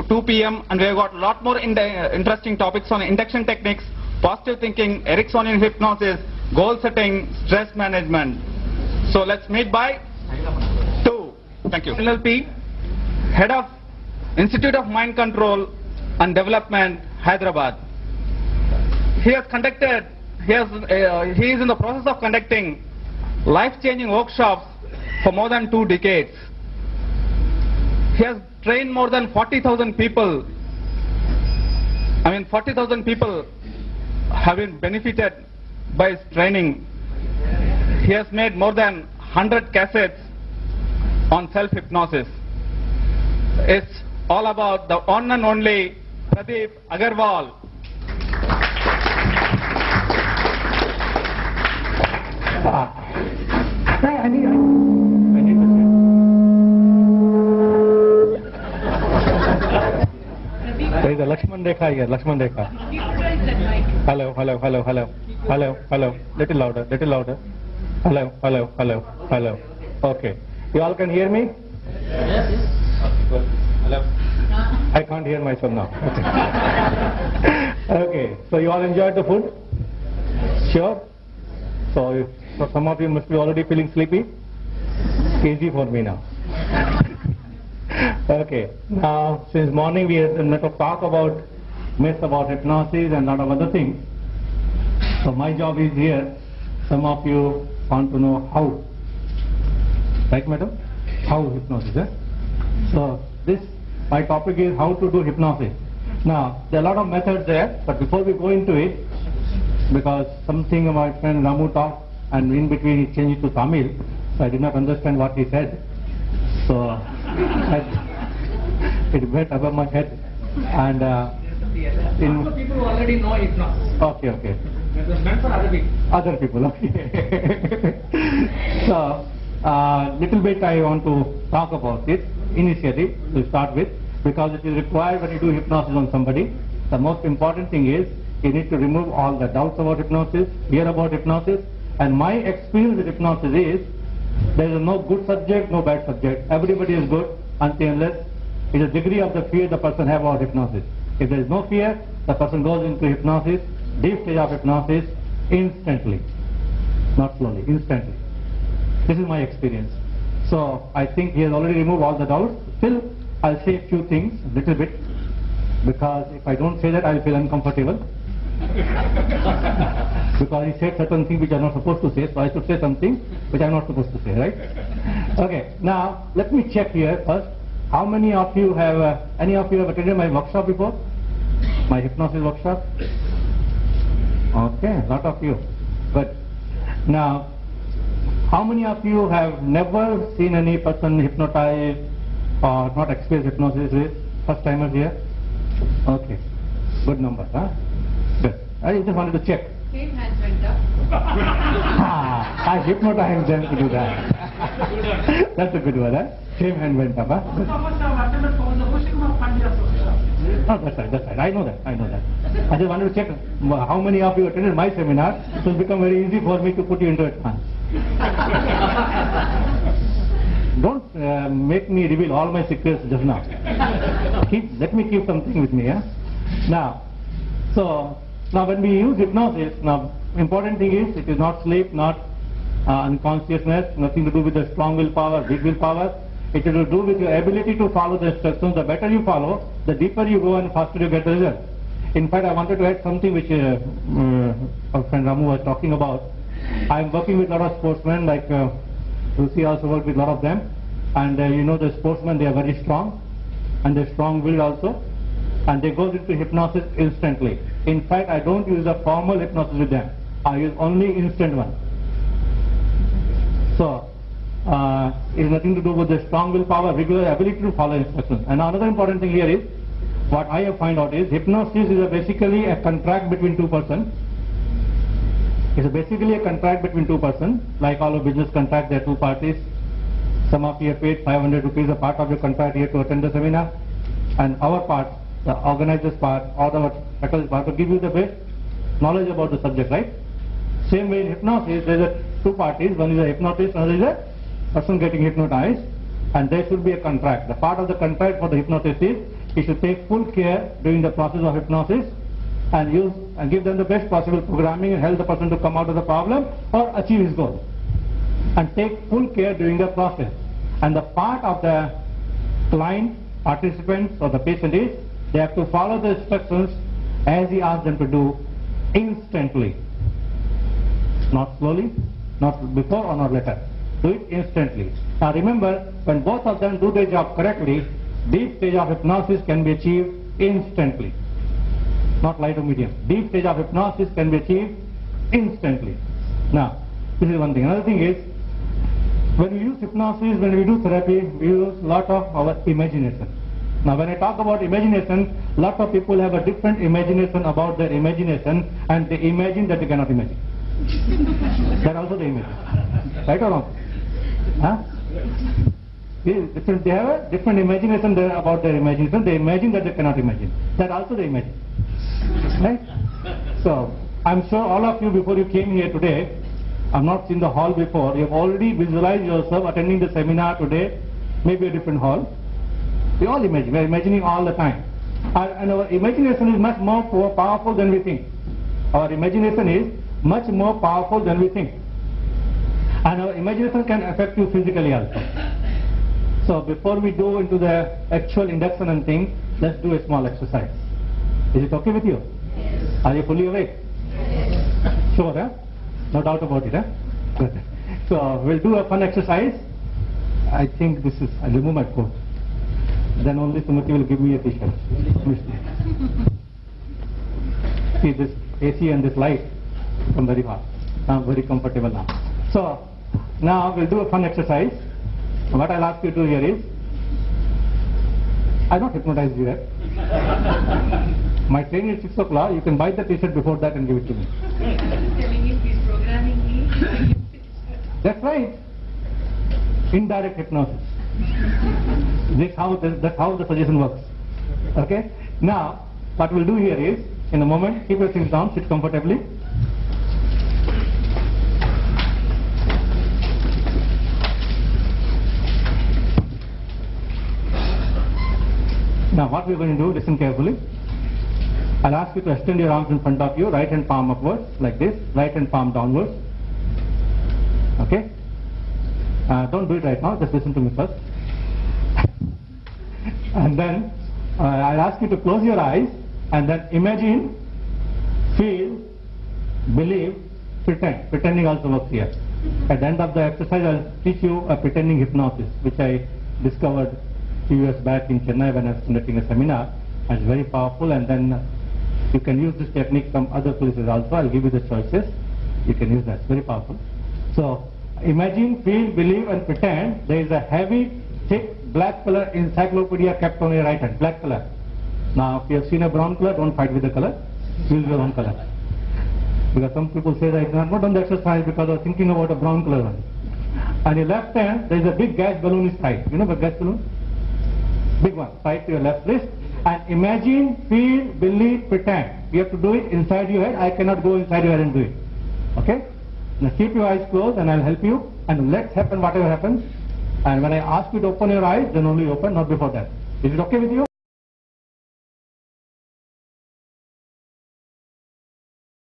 2 p.m. and we have got a lot more interesting topics on induction techniques, positive thinking, Ericksonian hypnosis, goal setting, stress management. So let's meet by 2. Thank you. NLP, Head of Institute of Mind Control and Development, Hyderabad. He is in the process of conducting life-changing workshops for more than 2 decades. He has trained more than 40,000 people. 40,000 people have been benefited by his training. He has made more than 100 cassettes on self-hypnosis. It's all about the one and only Pradeep Agarwal. I need to there is a Lakshman Rekha here, Lakshman Rekha. Hello. Little louder. Hello. Okay. You all can hear me? Yes. Hello. I can't hear myself now. Okay. So you all enjoyed the food? Sure? So some of you must be already feeling sleepy. Easy for me now. Okay. Now, since morning we had to talk about myths about hypnosis and a lot of other things. So my job is here. Some of you want to know how. Right, madam? How hypnosis, eh? So my topic is how to do hypnosis. Now, there are a lot of methods there, but before we go into it, because something my friend Ramu talked and in between he changed it to Tamil, so I did not understand what he said. So it went above my head. And people who already know hypnosis. Okay. It was meant for other people. Other people, okay. So, little bit I want to talk about it initially to start with, because it is required when you do hypnosis on somebody. The most important thing is you need to remove all the doubts about hypnosis, fear about hypnosis, and my experience with hypnosis is there is no good subject, no bad subject. Everybody is good until unless it is the degree of the fear the person has about hypnosis. If there is no fear, the person goes into hypnosis, deep stage of hypnosis, instantly. Not slowly, instantly. This is my experience. So I think he has already removed all the doubts. Still, I'll say a few things, a little bit, because if I don't say that, I'll feel uncomfortable. Because he said certain things which I'm not supposed to say, so I should say something which I'm not supposed to say, right? Okay, now let me check here first. How many of you have, any of you have attended my workshop before? My hypnosis workshop? Okay, a lot of you. But now, how many of you have never seen any person hypnotized or not experienced hypnosis with? First timers here? Okay, good number, huh? Good. I just wanted to check. Same hands went up. I hypnotized them to do that. That's a good one, huh? Same hand went up, huh? Oh, that's right. I know that. I just wanted to check how many of you attended my seminar, so it's become very easy for me to put you into a trance. Don't make me reveal all my secrets just now. Let me keep something with me, yeah? Now when we use hypnosis, now important thing is it is not sleep, not unconsciousness, nothing to do with the strong willpower, big willpower. It is to do with your ability to follow the instructions. The better you follow, the deeper you go and faster you get the result. In fact, I wanted to add something which our friend Ramu was talking about. I am working with a lot of sportsmen, like Lucy also worked with a lot of them. And you know the sportsmen, they are very strong. And they're strong-willed also. And they go into hypnosis instantly. In fact, I don't use a formal hypnosis with them. I use only instant one. So, it has nothing to do with the strong willpower, regular ability to follow instructions. And another important thing here is, what I have found out is, hypnosis is basically a contract between two persons. It's basically a contract between two persons, like all of business contract, there are two parties. Some of you have paid 500 rupees a part of your contract here to attend the seminar, and our part, the organizer's part, or the faculty's part, to give you the best knowledge about the subject, right? Same way in hypnosis, there are two parties, one is a hypnotist, another is a person getting hypnotized, and there should be a contract. The part of the contract for the hypnotist is, you should take full care during the process of hypnosis and use and give them the best possible programming and help the person to come out of the problem or achieve his goal. And take full care during the process. And the part of the client, participants or the patient is, they have to follow the instructions as he asks them to do instantly. Not slowly, not before or not later. Do it instantly. Now remember, when both of them do their job correctly, deep stage of hypnosis can be achieved instantly. Not light or medium. Deep stage of hypnosis can be achieved instantly. Now, this is one thing. Another thing is, when we use hypnosis, when we do therapy, we use a lot of our imagination. Now when I talk about imagination, a lot of people have a different imagination about their imagination, and they imagine that they cannot imagine. That also they imagine. Right or wrong? Huh? They have a different imagination about their imagination. They imagine that they cannot imagine. That also they imagine. Right? So, I'm sure all of you, before you came here today, I've not seen the hall before. You've already visualized yourself attending the seminar today, maybe a different hall. We all imagine. We're imagining all the time. And our imagination is much more powerful than we think. Our imagination is much more powerful than we think. And our imagination can affect you physically also. So before we go into the actual induction and thing, let's do a small exercise. Is it okay with you? Yes. Are you fully awake? Yes. Sure, huh? No doubt about it, huh? Good. So we'll do a fun exercise. I think this is, I'll remove my coat. Then only Sumati will give me a t-shirt. See, this AC and this light become very hot. I'm very comfortable now. So now we'll do a fun exercise. What I'll ask you to do here is, I'll not hypnotize you yet. My training is 6 o'clock. You can buy the t-shirt before that and give it to me. Telling you he's programming me. That's right. Indirect hypnosis. That's how the suggestion works. Okay? Now, what we'll do here is, in a moment, keep your things down, sit comfortably. Now, what we're going to do, listen carefully. I'll ask you to extend your arms in front of you, right hand palm upwards, like this, right hand palm downwards. Okay? Don't do it right now, just listen to me first. And then I'll ask you to close your eyes and then imagine, feel, believe, pretend. Pretending also works here. At the end of the exercise, I'll teach you a pretending hypnosis, which I discovered a few years back in Chennai when I was conducting a seminar. And it's very powerful, and then you can use this technique from other places also. I'll give you the choices. You can use that. It's very powerful. So, imagine, feel, believe, and pretend there is a heavy, thick, black color encyclopedia kept on your right hand. Black color. Now, if you have seen a brown color, don't fight with the color. Use your own color. Because some people say that I have not done the exercise because I was thinking about a brown color one. On your left hand, there is a big gas balloon is tied. You know the gas balloon? Big one. Tied to your left wrist. And imagine, feel, believe, pretend. You have to do it inside your head. I cannot go inside your head and do it. Okay? Now keep your eyes closed and I'll help you. And let's happen whatever happens. And when I ask you to open your eyes, then only open, not before that. Is it okay with you?